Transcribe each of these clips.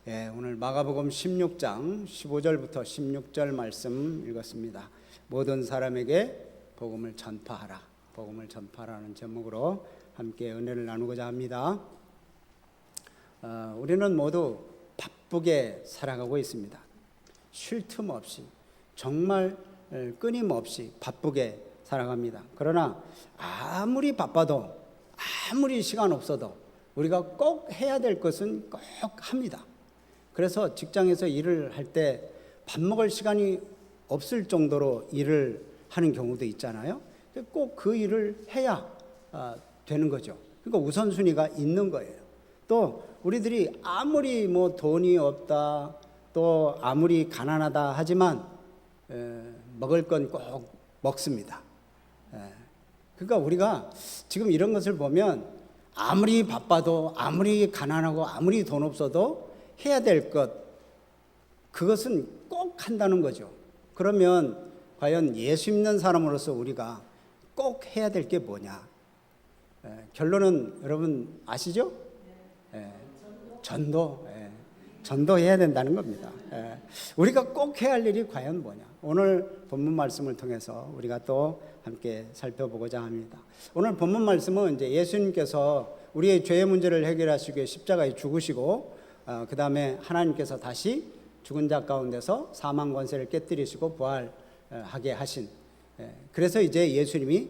오늘 마가복음 16장 15절부터 16절 말씀 읽었습니다. 모든 사람에게 복음을 전파하라. 복음을 전파하라는 제목으로 함께 은혜를 나누고자 합니다. 우리는 모두 바쁘게 살아가고 있습니다. 쉴 틈 없이 정말 끊임없이 바쁘게 살아갑니다. 그러나 아무리 바빠도 아무리 시간 없어도 우리가 꼭 해야 될 것은 꼭 합니다. 그래서 직장에서 일을 할 때 밥 먹을 시간이 없을 정도로 일을 하는 경우도 있잖아요. 꼭 그 일을 해야 되는 거죠. 그러니까 우선순위가 있는 거예요. 또 우리들이 아무리 돈이 없다, 또 아무리 가난하다 하지만 먹을 건 꼭 먹습니다. 그러니까 우리가 지금 이런 것을 보면 아무리 바빠도 아무리 가난하고 아무리 돈 없어도 해야 될 것, 그것은 꼭 한다는 거죠. 그러면 과연 예수 믿는 사람으로서 우리가 꼭 해야 될 게 뭐냐? 결론은 여러분 아시죠? 전도. 전도해야 된다는 겁니다. 우리가 꼭 해야 할 일이 과연 뭐냐? 오늘 본문 말씀을 통해서 우리가 또 함께 살펴보고자 합니다. 오늘 본문 말씀은 이제 예수님께서 우리의 죄의 문제를 해결하시기 위해 십자가에 죽으시고 그 다음에 하나님께서 다시 죽은 자 가운데서 사망 권세를 깨뜨리시고 부활하게 하신, 그래서 이제 예수님이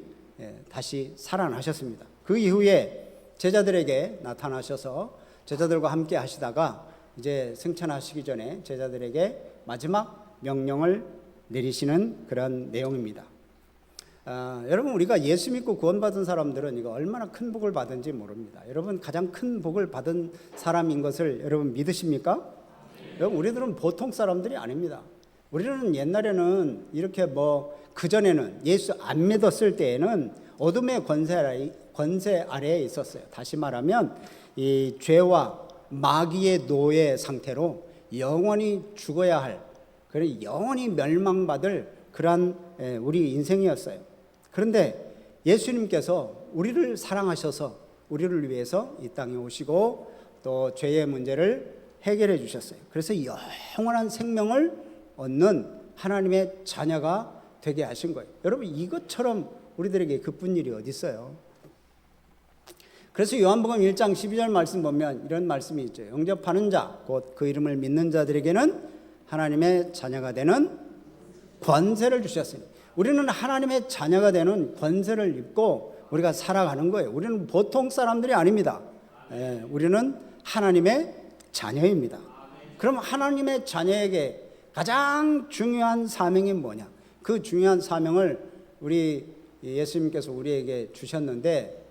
다시 살아나셨습니다. 그 이후에 제자들에게 나타나셔서 제자들과 함께 하시다가 이제 승천하시기 전에 제자들에게 마지막 명령을 내리시는 그런 내용입니다. 여러분, 우리가 예수 믿고 구원받은 사람들은 이거 얼마나 큰 복을 받은지 모릅니다. 여러분, 가장 큰 복을 받은 사람인 것을 여러분 믿으십니까? 여러분, 우리들은 보통 사람들이 아닙니다. 우리는 옛날에는 이렇게 그전에는 예수 안 믿었을 때에는 어둠의 권세 아래에 있었어요. 다시 말하면 이 죄와 마귀의 노예 상태로 영원히 죽어야 할, 그런 영원히 멸망받을 그러한 우리 인생이었어요. 그런데 예수님께서 우리를 사랑하셔서 우리를 위해서 이 땅에 오시고 또 죄의 문제를 해결해 주셨어요. 그래서 영원한 생명을 얻는 하나님의 자녀가 되게 하신 거예요. 여러분, 이것처럼 우리들에게 기쁜 일이 어디 있어요? 그래서 요한복음 1장 12절 말씀 보면 이런 말씀이 있죠. 영접하는 자, 곧 그 이름을 믿는 자들에게는 하나님의 자녀가 되는 권세를 주셨으니, 우리는 하나님의 자녀가 되는 권세를 입고 우리가 살아가는 거예요. 우리는 보통 사람들이 아닙니다. 우리는 하나님의 자녀입니다. 그럼 하나님의 자녀에게 가장 중요한 사명이 뭐냐? 그 중요한 사명을 우리 예수님께서 우리에게 주셨는데,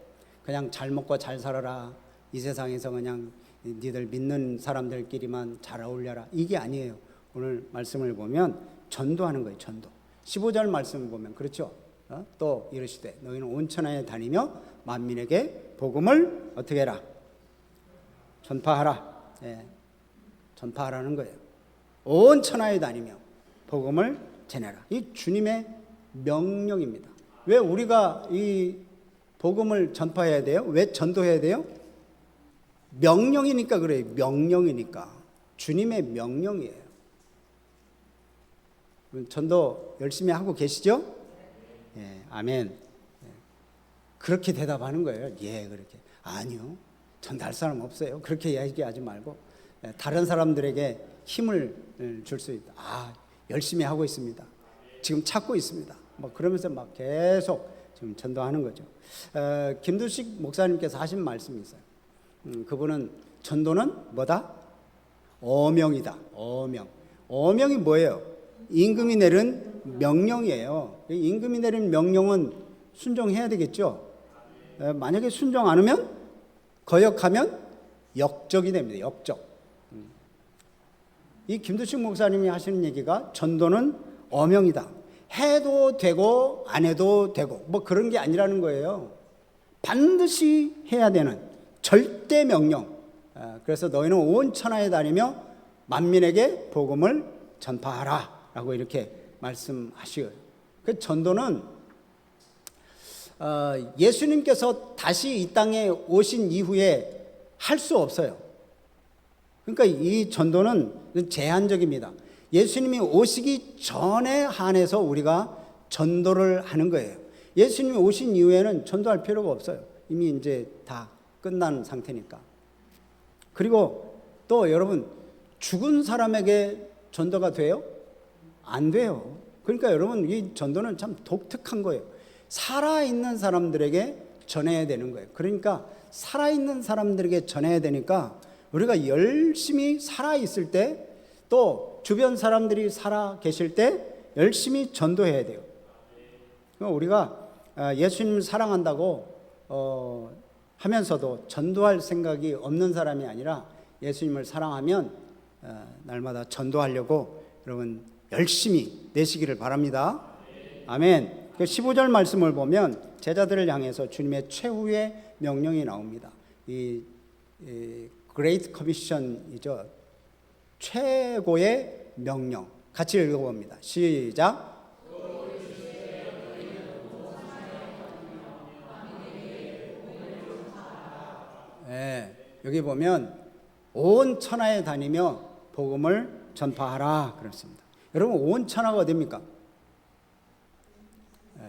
그냥 잘 먹고 잘 살아라, 이 세상에서 그냥 니들 믿는 사람들끼리만 잘 어울려라, 이게 아니에요. 오늘 말씀을 보면 전도하는 거예요. 전도. 15절 말씀을 보면 그렇죠. 또 이르시되 너희는 온 천하에 다니며 만민에게 복음을 어떻게 해라? 전파하라. 전파하라는 거예요. 온 천하에 다니며 복음을 전해라. 이 주님의 명령입니다. 왜 우리가 이 복음을 전파해야 돼요? 왜 전도해야 돼요? 명령이니까 그래요. 명령이니까. 주님의 명령이에요. 전도 열심히 하고 계시죠? 아멘. 그렇게 대답하는 거예요. 그렇게. 아니요, 전도할 사람 없어요. 그렇게 얘기하지 말고 다른 사람들에게 힘을 줄 수 있다. 열심히 하고 있습니다. 지금 찾고 있습니다. 그러면서 계속 지금 전도하는 거죠. 김두식 목사님께서 하신 말씀이 있어요. 그분은 전도는 뭐다? 어명이다. 어명. 어명이 뭐예요? 임금이 내린 명령이에요. 임금이 내린 명령은 순종해야 되겠죠. 만약에 순종 안 하면, 거역하면 역적이 됩니다. 역적. 이 김두식 목사님이 하시는 얘기가 전도는 어명이다. 해도 되고 안 해도 되고 그런 게 아니라는 거예요. 반드시 해야 되는 절대 명령. 그래서 너희는 온 천하에 다니며 만민에게 복음을 전파하라 라고 이렇게 말씀하시고요. 그 전도는 예수님께서 다시 이 땅에 오신 이후에 할 수 없어요. 그러니까 이 전도는 제한적입니다. 예수님이 오시기 전에 한해서 우리가 전도를 하는 거예요. 예수님이 오신 이후에는 전도할 필요가 없어요. 이미 이제 다 끝난 상태니까. 그리고 또 여러분, 죽은 사람에게 전도가 돼요? 안 돼요. 그러니까 여러분, 이 전도는 참 독특한 거예요. 살아있는 사람들에게 전해야 되는 거예요. 그러니까 살아있는 사람들에게 전해야 되니까 우리가 열심히 살아있을 때, 또 주변 사람들이 살아 계실 때 열심히 전도해야 돼요. 우리가 예수님을 사랑한다고 하면서도 전도할 생각이 없는 사람이 아니라 예수님을 사랑하면 날마다 전도하려고 여러분 열심히 내시기를 바랍니다. 아멘. 15절 말씀을 보면 제자들을 향해서 주님의 최후의 명령이 나옵니다. 이 Great Commission이죠. 최고의 명령. 같이 읽어봅니다. 시작. 네, 여기 보면 온 천하에 다니며 복음을 전파하라 그렇습니다. 여러분, 온 천하가 어디입니까?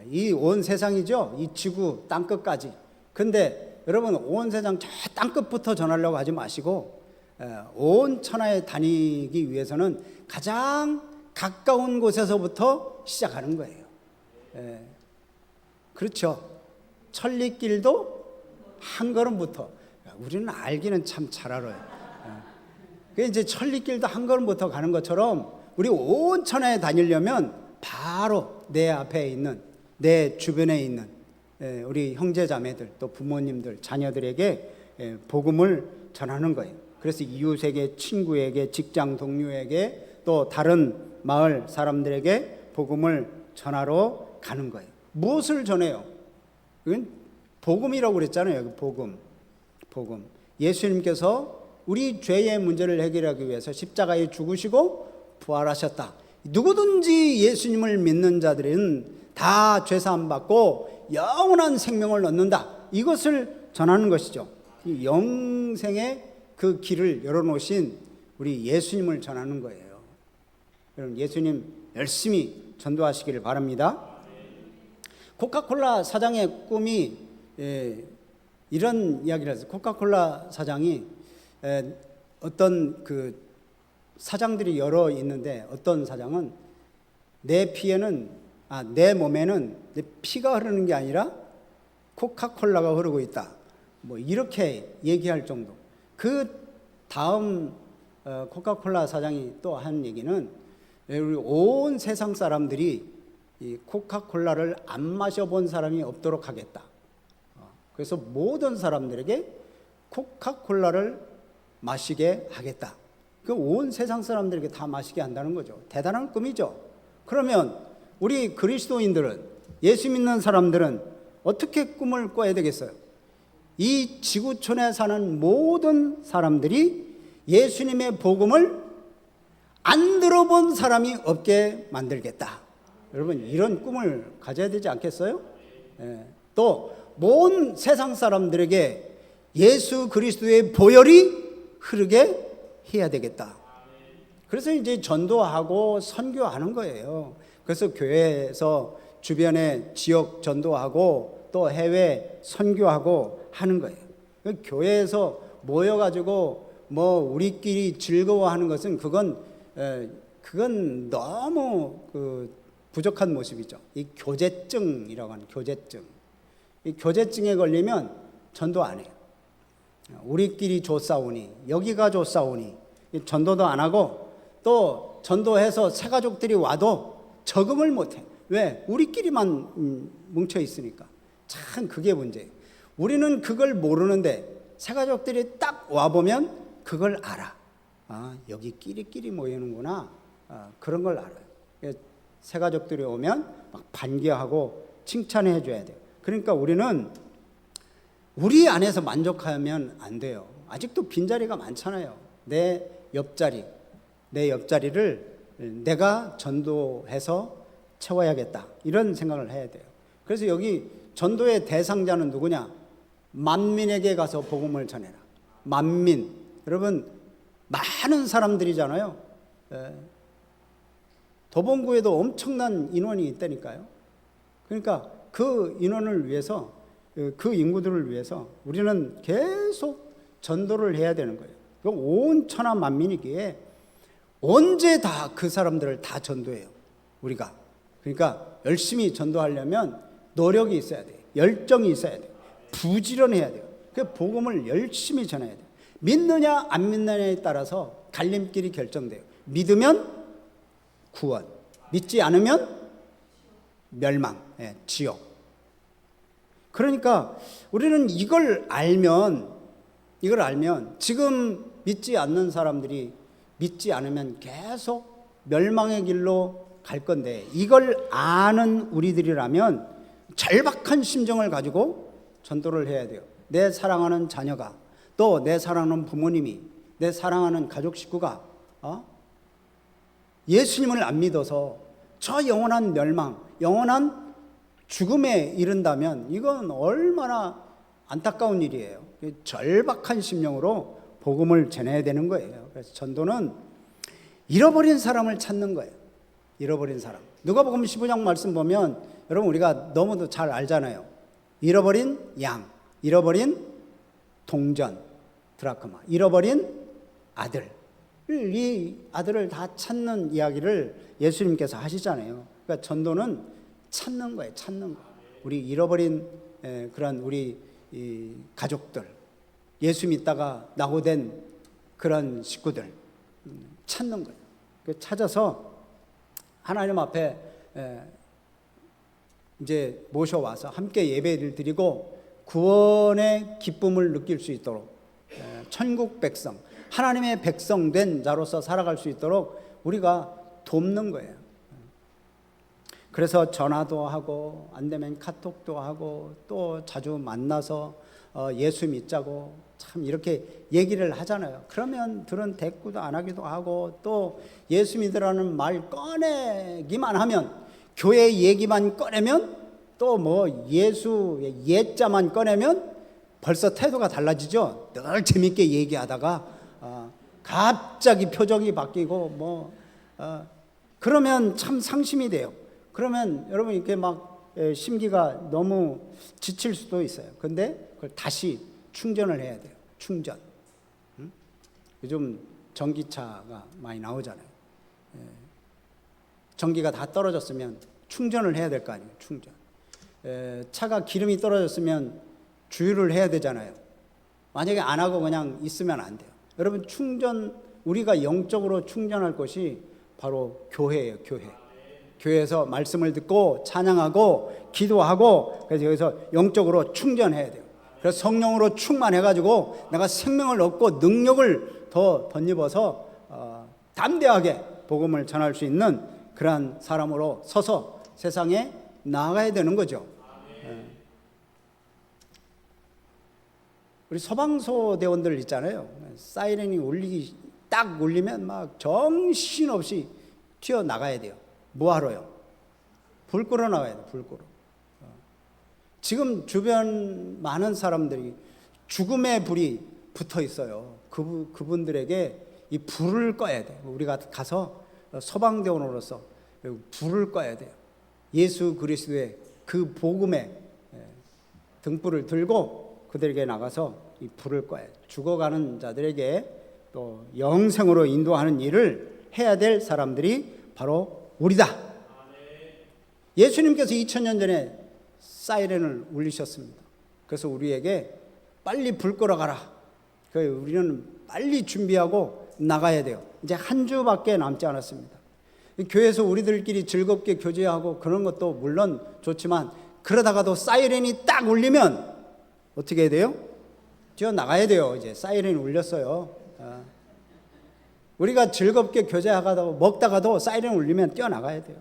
이 온 세상이죠. 이 지구 땅끝까지. 근데 여러분, 온 세상 저 땅끝부터 전하려고 하지 마시고 온 천하에 다니기 위해서는 가장 가까운 곳에서부터 시작하는 거예요. 그렇죠. 천리길도 한 걸음부터. 우리는 알기는 참 잘 알아요. 그게 이제 천리길도 한 걸음부터 가는 것처럼 우리 온 천하에 다니려면 바로 내 앞에 있는, 내 주변에 있는 우리 형제자매들, 또 부모님들, 자녀들에게 복음을 전하는 거예요. 그래서 이웃에게, 친구에게, 직장 동료에게, 또 다른 마을 사람들에게 복음을 전하러 가는 거예요. 무엇을 전해요? 이건 복음이라고 그랬잖아요. 복음. 예수님께서 우리 죄의 문제를 해결하기 위해서 십자가에 죽으시고 부활하셨다. 누구든지 예수님을 믿는 자들은 다 죄사함 받고 영원한 생명을 얻는다. 이것을 전하는 것이죠. 이 영생의 그 길을 열어놓으신 우리 예수님을 전하는 거예요. 여러분, 예수님 열심히 전도하시기를 바랍니다. 코카콜라 사장의 꿈이 이런 이야기를 했어요. 코카콜라 사장이 어떤 그 사장들이 여러 있는데, 어떤 사장은 내 몸에는 내 피가 흐르는 게 아니라 코카콜라가 흐르고 있다. 뭐 이렇게 얘기할 정도. 그 다음 코카콜라 사장이 또 한 얘기는 우리 온 세상 사람들이 이 코카콜라를 안 마셔본 사람이 없도록 하겠다. 그래서 모든 사람들에게 코카콜라를 마시게 하겠다. 그 온 세상 사람들에게 다 마시게 한다는 거죠. 대단한 꿈이죠. 그러면 우리 그리스도인들은, 예수 믿는 사람들은 어떻게 꿈을 꿔야 되겠어요? 이 지구촌에 사는 모든 사람들이 예수님의 복음을 안 들어본 사람이 없게 만들겠다. 여러분, 이런 꿈을 가져야 되지 않겠어요? 또 온 세상 사람들에게 예수 그리스도의 보혈이 흐르게 해야 되겠다. 그래서 이제 전도하고 선교하는 거예요. 그래서 교회에서 주변에 지역 전도하고 또 해외 선교하고 하는 거예요. 교회에서 모여가지고 뭐 우리끼리 즐거워하는 것은 그건 너무 부족한 모습이죠. 이 교제증이라고 하는 교제증. 이 교제증에 걸리면 전도 안 해요. 우리끼리 조싸우니, 여기가 조싸우니 전도도 안 하고, 또 전도해서 새가족들이 와도 적응을 못해. 왜? 우리끼리만 뭉쳐 있으니까. 참 그게 문제예요. 우리는 그걸 모르는데 새가족들이 딱 와보면 그걸 알아. 아, 여기 끼리끼리 모이는구나. 그런 걸 알아요. 새가족들이 오면 막 반겨하고 칭찬해 줘야 돼요. 그러니까 우리는 우리 안에서 만족하면 안 돼요. 아직도 빈자리가 많잖아요. 내 옆자리를 내가 전도해서 채워야겠다. 이런 생각을 해야 돼요. 그래서 여기 전도의 대상자는 누구냐? 만민에게 가서 복음을 전해라. 만민. 여러분, 많은 사람들이잖아요. 도봉구에도 엄청난 인원이 있다니까요. 그러니까 그 인원을 위해서, 그 인구들을 위해서 우리는 계속 전도를 해야 되는 거예요. 온 천하 만민이기에 언제 다 그 사람들을 다 전도해요, 우리가. 그러니까 열심히 전도하려면 노력이 있어야 돼요. 열정이 있어야 돼요. 부지런해야 돼요. 그 복음을 열심히 전해야 돼요. 믿느냐 안 믿느냐에 따라서 갈림길이 결정돼요. 믿으면 구원, 믿지 않으면 멸망, 지옥. 그러니까 우리는 이걸 알면 지금 믿지 않는 사람들이 믿지 않으면 계속 멸망의 길로 갈 건데, 이걸 아는 우리들이라면 절박한 심정을 가지고 전도를 해야 돼요. 내 사랑하는 자녀가, 또 내 사랑하는 부모님이, 내 사랑하는 가족 식구가 예수님을 안 믿어서 저 영원한 멸망, 영원한 죽음에 이른다면 이건 얼마나 안타까운 일이에요. 절박한 심령으로 복음을 전해야 되는 거예요. 그래서 전도는 잃어버린 사람을 찾는 거예요. 잃어버린 사람. 누가복음 15장 말씀 보면 여러분 우리가 너무도 잘 알잖아요. 잃어버린 양, 잃어버린 동전, 드라크마, 잃어버린 아들. 이 아들을 다 찾는 이야기를 예수님께서 하시잖아요. 그러니까 전도는 찾는 거예요. 찾는 거. 우리 잃어버린 그런 우리 이 가족들, 예수 믿다가 낙오된 그런 식구들 찾는 거예요. 찾아서 하나님 앞에 이제 모셔와서 함께 예배를 드리고 구원의 기쁨을 느낄 수 있도록, 천국 백성, 하나님의 백성된 자로서 살아갈 수 있도록 우리가 돕는 거예요. 그래서 전화도 하고 안 되면 카톡도 하고 또 자주 만나서 예수 믿자고 참 이렇게 얘기를 하잖아요. 그러면 들은 대꾸도 안 하기도 하고, 또 예수 믿으라는 말 꺼내기만 하면, 교회 얘기만 꺼내면, 또 뭐 예수 예자만 꺼내면 벌써 태도가 달라지죠. 늘 재밌게 얘기하다가 갑자기 표정이 바뀌고 그러면 참 상심이 돼요. 그러면 여러분 이렇게 막 심기가 너무 지칠 수도 있어요. 근데 그걸 다시 충전을 해야 돼요. 충전. 요즘 전기차가 많이 나오잖아요. 전기가 다 떨어졌으면 충전을 해야 될 거 아니에요. 충전. 차가 기름이 떨어졌으면 주유를 해야 되잖아요. 만약에 안 하고 그냥 있으면 안 돼요. 여러분 충전, 우리가 영적으로 충전할 것이 바로 교회예요. 교회에서 말씀을 듣고 찬양하고 기도하고, 그래서 여기서 영적으로 충전해야 돼요. 그래서 성령으로 충만해가지고 내가 생명을 얻고 능력을 더 덧입어서 담대하게 복음을 전할 수 있는 그러한 사람으로 서서 세상에 나아가야 되는 거죠. 우리 소방서 대원들 있잖아요. 사이렌이 딱 울리면 막 정신없이 튀어나가야 돼요. 뭐하러요? 불 끌어 나가야 돼요. 불 끌어. 지금 주변 많은 사람들이 죽음의 불이 붙어 있어요. 그분들에게 이 불을 꺼야 돼요. 우리가 가서 소방대원으로서 불을 꺼야 돼요. 예수 그리스도의 그 복음의 등불을 들고 그들에게 나가서 이 불을 꺼야 돼요. 죽어가는 자들에게 또 영생으로 인도하는 일을 해야 될 사람들이 바로 우리다. 예수님께서 2000년 전에 사이렌을 울리셨습니다. 그래서 우리에게 빨리 불 끌어 가라. 우리는 빨리 준비하고 나가야 돼요. 이제 한 주밖에 남지 않았습니다. 교회에서 우리들끼리 즐겁게 교제하고 그런 것도 물론 좋지만, 그러다가도 사이렌이 딱 울리면 어떻게 해야 돼요? 뛰어나가야 돼요. 이제 사이렌이 울렸어요. 우리가 즐겁게 교제하다가 먹다가도 사이렌 울리면 뛰어나가야 돼요.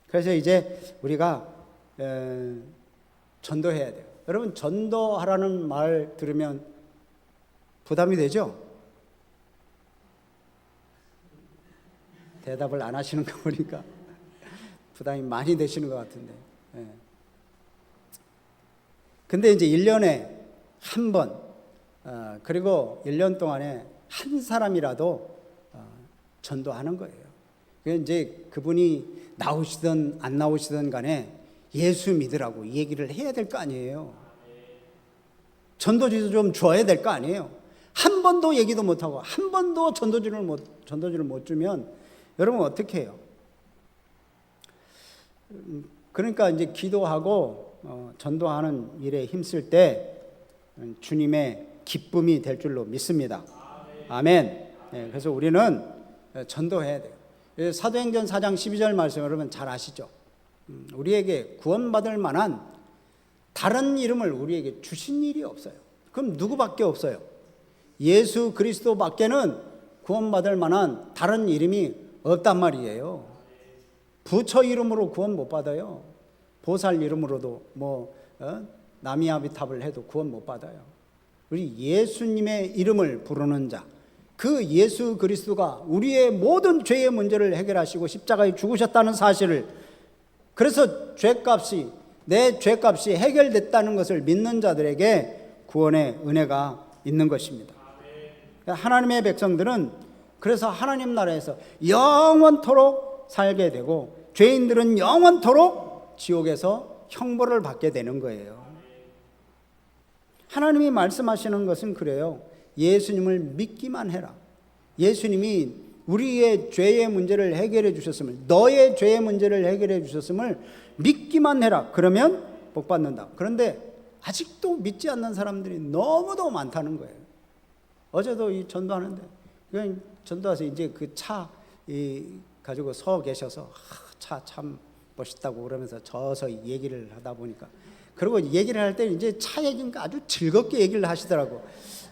그래서 이제 우리가 전도해야 돼요. 여러분 전도하라는 말 들으면 부담이 되죠? 대답을 안 하시는 거 보니까 부담이 많이 되시는 것 같은데. 근데 이제 1년에 한 번, 그리고 1년 동안에 한 사람이라도 전도하는 거예요. 이제 그분이 나오시든 안 나오시든 간에 예수 믿으라고 이 얘기를 해야 될 거 아니에요. 전도지도 좀 줘야 될 거 아니에요. 한 번도 얘기도 못하고 한 번도 전도지를 못 주면 여러분 어떻게 해요? 그러니까 이제 기도하고 전도하는 일에 힘쓸 때 주님의 기쁨이 될 줄로 믿습니다. 아멘. 그래서 우리는 전도해야 돼요. 사도행전 4장 12절 말씀 여러분 잘 아시죠? 우리에게 구원받을 만한 다른 이름을 우리에게 주신 일이 없어요. 그럼 누구밖에 없어요? 예수 그리스도밖에는 구원받을 만한 다른 이름이 없단 말이에요. 부처 이름으로 구원 못 받아요. 보살 이름으로도 나미아비탑을 해도 구원 못 받아요. 우리 예수님의 이름을 부르는 자, 그 예수 그리스도가 우리의 모든 죄의 문제를 해결하시고 십자가에 죽으셨다는 사실을, 그래서 내 죄값이 해결됐다는 것을 믿는 자들에게 구원의 은혜가 있는 것입니다. 하나님의 백성들은 그래서 하나님 나라에서 영원토록 살게 되고 죄인들은 영원토록 지옥에서 형벌을 받게 되는 거예요. 하나님이 말씀하시는 것은 그래요. 예수님을 믿기만 해라. 예수님이 우리의 죄의 문제를 해결해 주셨음을, 너의 죄의 문제를 해결해 주셨음을 믿기만 해라. 그러면 복 받는다. 그런데 아직도 믿지 않는 사람들이 너무도 많다는 거예요. 어제도 이 전도하는데 전도해서 이제 그 차 가지고 서 계셔서 차 참 멋있다고 그러면서 저서 얘기를 하다 보니까, 그리고 얘기를 할 때 이제 차 얘기니까 아주 즐겁게 얘기를 하시더라고.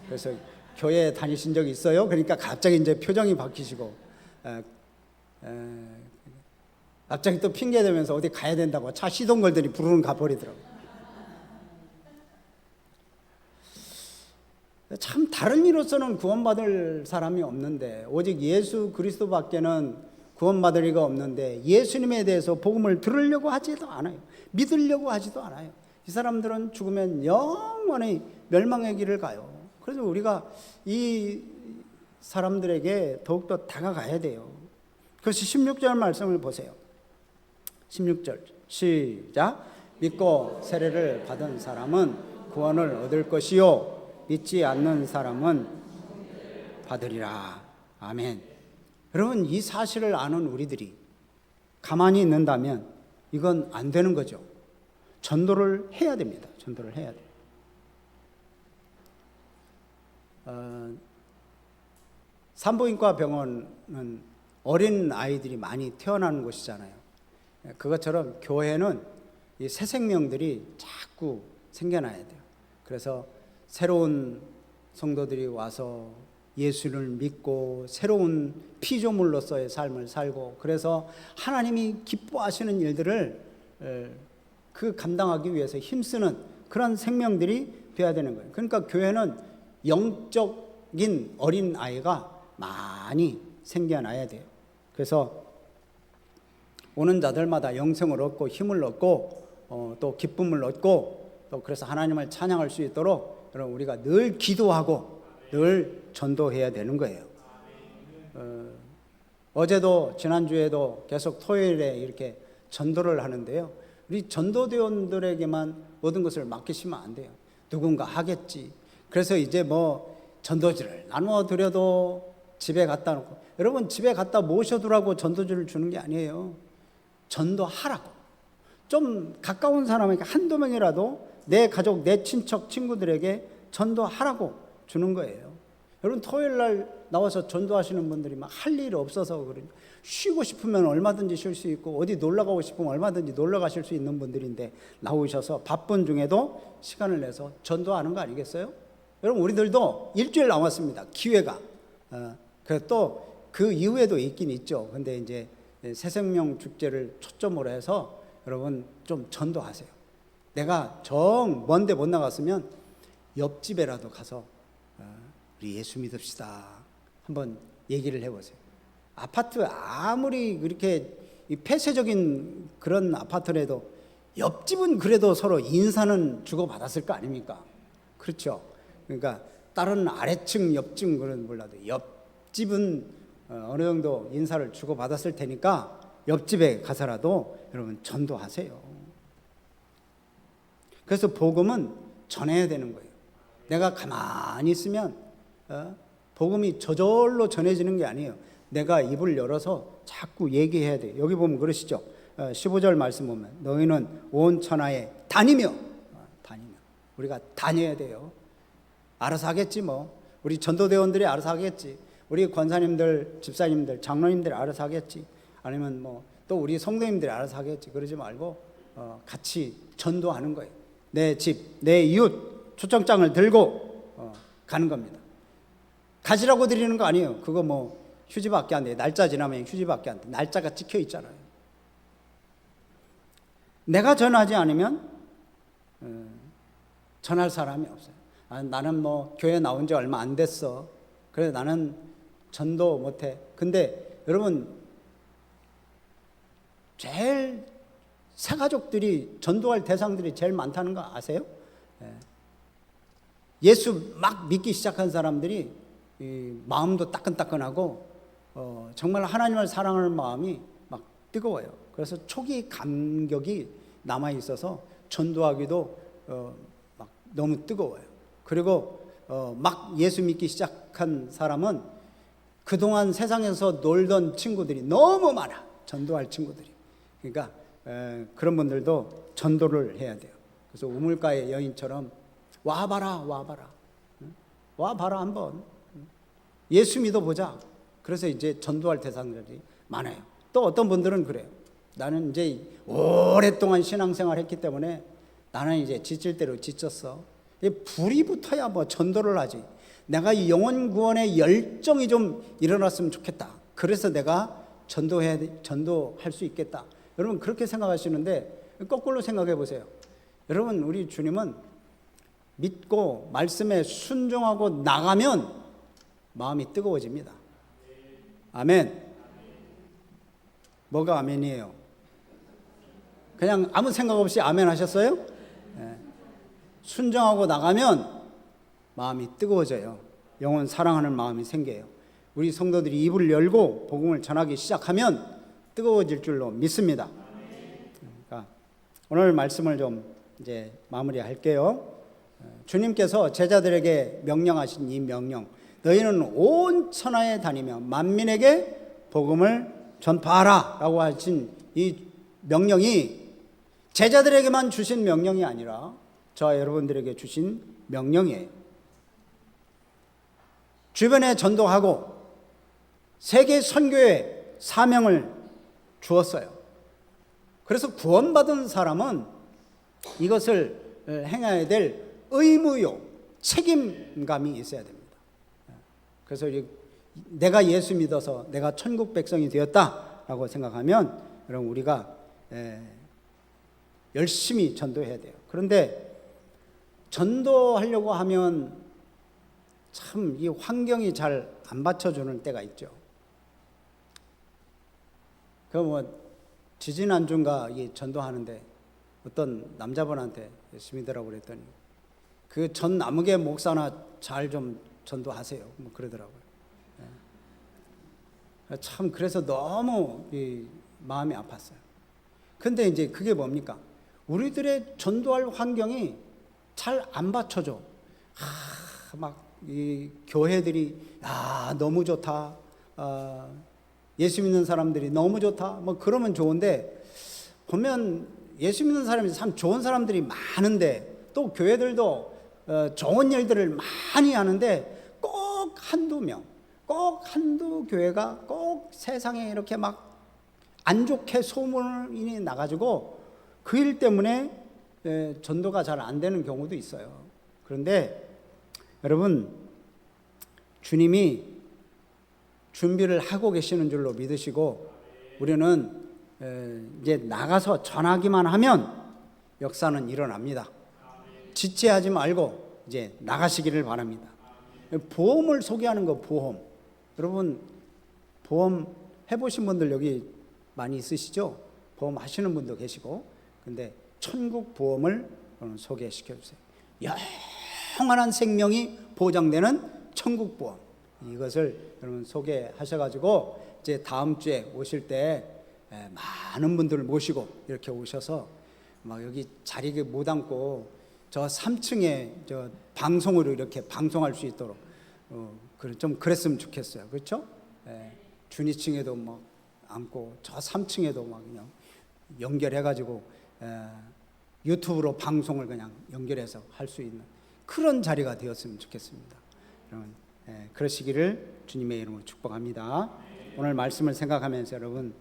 그래서 교회 다니신 적 있어요? 그러니까 갑자기 이제 표정이 바뀌시고 갑자기 또 핑계 대면서 어디 가야 된다고 차 시동 걸더니 부르는 가버리더라고. 참 다른 이로서는 구원받을 사람이 없는데, 오직 예수 그리스도밖에는 구원받을 이가 없는데 예수님에 대해서 복음을 들으려고 하지도 않아요. 믿으려고 하지도 않아요. 이 사람들은 죽으면 영원히 멸망의 길을 가요. 그래서 우리가 이 사람들에게 더욱더 다가가야 돼요. 그래서 16절 말씀을 보세요. 16절 시작. 믿고 세례를 받은 사람은 구원을 얻을 것이요 믿지 않는 사람은 받으리라. 아멘. 여러분, 이 사실을 아는 우리들이 가만히 있는다면 이건 안 되는 거죠. 전도를 해야 됩니다. 전도를 해야 돼요. 산부인과 병원은 어린 아이들이 많이 태어나는 곳이잖아요. 그것처럼 교회는 이 새 생명들이 자꾸 생겨나야 돼요. 그래서 새로운 성도들이 와서 예수를 믿고 새로운 피조물로서의 삶을 살고, 그래서 하나님이 기뻐하시는 일들을 그 감당하기 위해서 힘쓰는 그런 생명들이 되어야 되는 거예요. 그러니까 교회는 영적인 어린 아이가 많이 생겨나야 돼요. 그래서 오는 자들마다 영생을 얻고 힘을 얻고 또 기쁨을 얻고, 또 그래서 하나님을 찬양할 수 있도록 여러분 우리가 늘 기도하고 늘 전도해야 되는 거예요. 어제도 지난주에도 계속 토요일에 이렇게 전도를 하는데요. 우리 전도대원들에게만 모든 것을 맡기시면 안 돼요. 누군가 하겠지. 그래서 이제 전도지를 나누어 드려도 집에 갖다 놓고, 여러분 집에 갖다 모셔두라고 전도지를 주는 게 아니에요. 전도하라고. 좀 가까운 사람에게 한두 명이라도 내 가족, 내 친척, 친구들에게 전도하라고 주는 거예요. 여러분 토요일 날 나와서 전도하시는 분들이 막 할 일 없어서 그러니까 쉬고 싶으면 얼마든지 쉴 수 있고 어디 놀러 가고 싶으면 얼마든지 놀러 가실 수 있는 분들인데 나오셔서 바쁜 중에도 시간을 내서 전도하는 거 아니겠어요? 여러분 우리들도 일주일 남았습니다. 기회가. 또 그 이후에도 있긴 있죠. 근데 이제 새생명 축제를 초점으로 해서 여러분 좀 전도하세요. 내가 정 먼데 못 나갔으면 옆집에라도 가서 우리 예수 믿읍시다 한번 얘기를 해보세요. 아파트 아무리 그렇게 폐쇄적인 그런 아파트라도 옆집은 그래도 서로 인사는 주고받았을 거 아닙니까? 그렇죠. 그러니까 다른 아래층, 옆층 그런 몰라도 옆집은 어느 정도 인사를 주고 받았을 테니까 옆집에 가서라도 여러분 전도하세요. 그래서 복음은 전해야 되는 거예요. 내가 가만히 있으면 복음이 저절로 전해지는 게 아니에요. 내가 입을 열어서 자꾸 얘기해야 돼요. 여기 보면 그러시죠. 15절 말씀 보면 너희는 온 천하에 다니며 우리가 다녀야 돼요. 알아서 하겠지 뭐. 우리 전도대원들이 알아서 하겠지. 우리 권사님들, 집사님들, 장로님들이 알아서 하겠지. 아니면 뭐 또 우리 성도님들이 알아서 하겠지. 그러지 말고 같이 전도하는 거예요. 내 집, 내 이웃 초청장을 들고 가는 겁니다. 가지라고 드리는 거 아니에요. 그거 뭐 휴지밖에 안 돼. 날짜 지나면 휴지밖에 안 돼. 날짜가 찍혀 있잖아요. 내가 전하지 않으면 전할 사람이 없어요. 나는 뭐 교회 나온 지 얼마 안 됐어. 그래서 나는 전도 못해. 근데 여러분 제일 새가족들이 전도할 대상들이 제일 많다는 거 아세요? 예수 막 믿기 시작한 사람들이 마음도 따끈따끈하고 정말 하나님을 사랑하는 마음이 막 뜨거워요. 그래서 초기 감격이 남아 있어서 전도하기도 막 너무 뜨거워요. 그리고 막 예수 믿기 시작한 사람은 그동안 세상에서 놀던 친구들이 너무 많아. 전도할 친구들이. 그러니까 그런 분들도 전도를 해야 돼요. 그래서 우물가의 여인처럼 와봐라 한번 예수 믿어보자. 그래서 이제 전도할 대상들이 많아요. 또 어떤 분들은 그래요. 나는 이제 오랫동안 신앙생활 했기 때문에 나는 이제 지칠 대로 지쳤어. 불이 붙어야 뭐 전도를 하지. 내가 이 영혼 구원의 열정이 좀 일어났으면 좋겠다. 그래서 내가 전도할 수 있겠다. 여러분 그렇게 생각하시는데 거꾸로 생각해 보세요. 여러분 우리 주님은 믿고 말씀에 순종하고 나가면 마음이 뜨거워집니다. 아멘. 뭐가 아멘이에요? 그냥 아무 생각 없이 아멘 하셨어요? 네. 순종하고 나가면 마음이 뜨거워져요. 영혼 사랑하는 마음이 생겨요. 우리 성도들이 입을 열고 복음을 전하기 시작하면 뜨거워질 줄로 믿습니다. 그러니까 오늘 말씀을 좀 이제 마무리할게요. 주님께서 제자들에게 명령하신 이 명령, 너희는 온 천하에 다니며 만민에게 복음을 전파하라 라고 하신 이 명령이 제자들에게만 주신 명령이 아니라 저와 여러분들에게 주신 명령이에요. 주변에 전도하고 세계 선교의 사명을 주었어요. 그래서 구원받은 사람은 이것을 행해야 될 의무요, 책임감이 있어야 됩니다. 그래서 내가 예수 믿어서 내가 천국 백성이 되었다라고 생각하면 여러분 우리가 열심히 전도해야 돼요. 그런데 전도하려고 하면 참 이 환경이 잘 안 받쳐주는 때가 있죠. 지지난주인가 전도하는데 어떤 남자분한테 열심히 되라고 그랬더니 그 전 나무개 목사나 잘 좀 전도하세요. 뭐 그러더라고요. 참 그래서 너무 마음이 아팠어요. 근데 이제 그게 뭡니까? 우리들의 전도할 환경이 잘 안 받쳐줘. 막 이 교회들이 너무 좋다. 예수 믿는 사람들이 너무 좋다. 뭐 그러면 좋은데 보면 예수 믿는 사람이 참 좋은 사람들이 많은데 또 교회들도 좋은 일들을 많이 하는데 꼭 한두 명, 꼭 한두 교회가 꼭 세상에 이렇게 막 안 좋게 소문이 나가지고 그 일 때문에 전도가 잘 안 되는 경우도 있어요. 그런데 여러분 주님이 준비를 하고 계시는 줄로 믿으시고 우리는 이제 나가서 전하기만 하면 역사는 일어납니다. 지체하지 말고 이제 나가시기를 바랍니다. 보험을 소개하는 거 보험. 여러분 보험 해보신 분들 여기 많이 있으시죠? 보험 하시는 분도 계시고 근데 천국 보험을 소개시켜 주세요. 영원한 생명이 보장되는 천국 보험, 이것을 여러분 소개하셔가지고 이제 다음 주에 오실 때 많은 분들을 모시고 이렇게 오셔서 막 여기 자리에 못 앉고 저 3층에 저 방송으로 이렇게 방송할 수 있도록 좀 그랬으면 좋겠어요. 그렇죠? 준위층에도 막 앉고 저 3층에도 막 그냥 연결해가지고 유튜브로 방송을 그냥 연결해서 할 수 있는 그런 자리가 되었으면 좋겠습니다. 여러분 그러시기를 주님의 이름으로 축복합니다. 오늘 말씀을 생각하면서 여러분